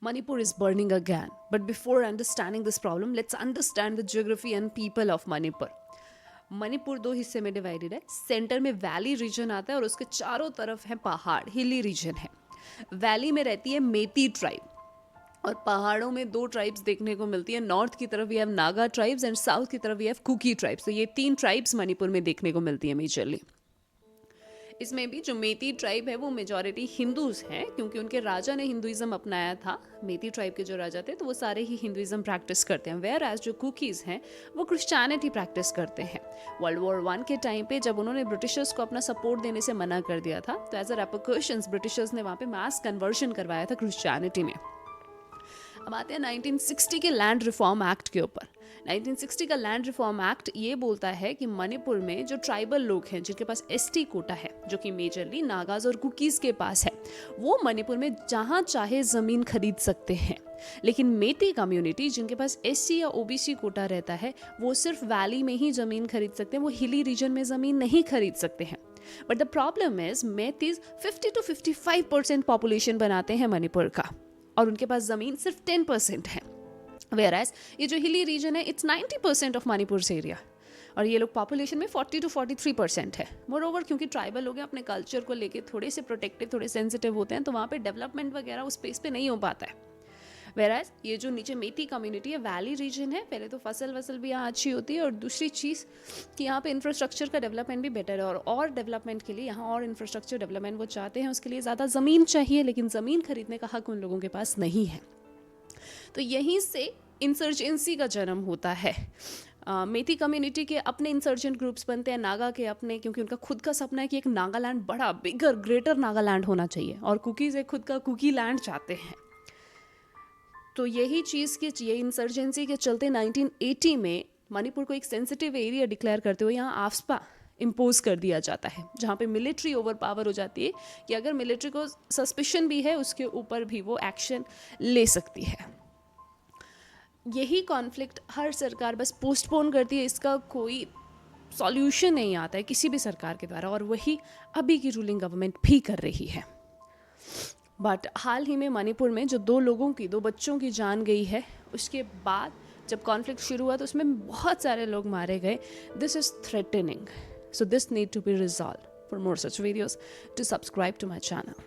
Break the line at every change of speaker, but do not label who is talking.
Manipur is burning again. But before understanding this problem, let's understand the geography and people of Manipur. Manipur दो हिस्से में divided है. Centre में valley reason आता है और उसके चारों तरफ है पहाड़, हिली रीजन है. वैली में रहती है मेती ट्राइब और पहाड़ों में दो ट्राइब्स देखने को मिलती है. नॉर्थ की तरफ we have Naga tribes and south की तरफ वी हैव कुकी ट्राइब्स. तो ये 3 ट्राइब्स मणिपुर में देखने को मिलती है मेजरली. इसमें भी जो मेती ट्राइब है वो मेजॉरिटी हिंदूज हैं, क्योंकि उनके राजा ने हिंदुइज्म अपनाया था. मेती ट्राइब के जो राजा थे तो वो सारे ही हिंदुइज्म प्रैक्टिस करते हैं. वेयर एज जो कुकीज़ हैं वो क्रिश्चियनिटी प्रैक्टिस करते हैं. वर्ल्ड वॉर 1 के टाइम पे जब उन्होंने ब्रिटिशर्स को अपना सपोर्ट देने से मना कर दिया था, तो एज अ रेपरकशंस ब्रिटिशर्स ने वहाँ पे मास कन्वर्शन करवाया था क्रिश्चियनिटी में. अब आते हैं 1960 के लैंड रिफॉर्म एक्ट के ऊपर. 1960 का लैंड रिफॉर्म एक्ट ये बोलता है कि मणिपुर में जो ट्राइबल लोग हैं जिनके पास एसटी कोटा है, जो कि मेजरली नागाज और कुकीज़ के पास है, वो मणिपुर में जहाँ चाहे ज़मीन खरीद सकते हैं. लेकिन मेती कम्युनिटी जिनके पास एससी या ओबीसी कोटा रहता है वो सिर्फ वैली में ही ज़मीन खरीद सकते हैं, वो हिली रीजन में ज़मीन नहीं खरीद सकते हैं. But the problem is Meiteis 50 to 55% population बनाते हैं मणिपुर का और उनके पास ज़मीन सिर्फ 10% है. वेयरएज ये जो हिली रीजन है इट्स 90% ऑफ मणिपुर एरिया और ये लोग पॉपुलेशन में 40 to 43% है. मोर ओवर क्योंकि ट्राइबल लोग हैं अपने कल्चर को लेके थोड़े से प्रोटेक्टिव, थोड़े सेंसिटिव होते हैं, तो वहाँ पे डेवलपमेंट वगैरह उस स्पेस पे नहीं हो पाता है. वेयरएज ये जो नीचे मेती कम्युनिटी है, वैली रीजन है, पहले तो फसल भी यहाँ अच्छी होती है और दूसरी चीज़ कि यहाँ पे इंफ्रास्ट्रक्चर का डेवलपमेंट भी बेटर है और डेवलपमेंट के लिए यहाँ और इंफ्रास्ट्रक्चर डेवलपमेंट वो चाहते हैं, उसके लिए ज़्यादा ज़मीन चाहिए, लेकिन ज़मीन खरीदने का हक उन लोगों के पास नहीं है. तो यहीं से इंसर्जेंसी का जन्म होता है. मेती कम्युनिटी के अपने इंसर्जेंट ग्रुप्स बनते हैं, नागा के अपने, क्योंकि उनका खुद का सपना है कि एक नागालैंड बड़ा बिगर ग्रेटर नागालैंड होना चाहिए और कुकीज़ एक खुद का कुकी लैंड चाहते हैं. तो यही चीज़ की ये इंसर्जेंसी के चलते 1980 में मणिपुर को एक सेंसिटिव एरिया डिक्लेयर करते हुए यहाँ आफ्सपा इम्पोज कर दिया जाता है, जहाँ पे मिलिट्री ओवर पावर हो जाती है कि अगर मिलिट्री को सस्पिशन भी है उसके ऊपर भी वो एक्शन ले सकती है. यही कॉन्फ्लिक्ट हर सरकार बस पोस्टपोन करती है, इसका कोई सॉल्यूशन नहीं आता है किसी भी सरकार के द्वारा, और वही अभी की रूलिंग गवर्नमेंट भी कर रही है. बट हाल ही में मणिपुर में जो 2 बच्चों की जान गई है, उसके बाद जब कॉन्फ्लिक्ट शुरू हुआ तो उसमें बहुत सारे लोग मारे गए. This is threatening, so this need to be resolve. For more such videos to subscribe to my channel.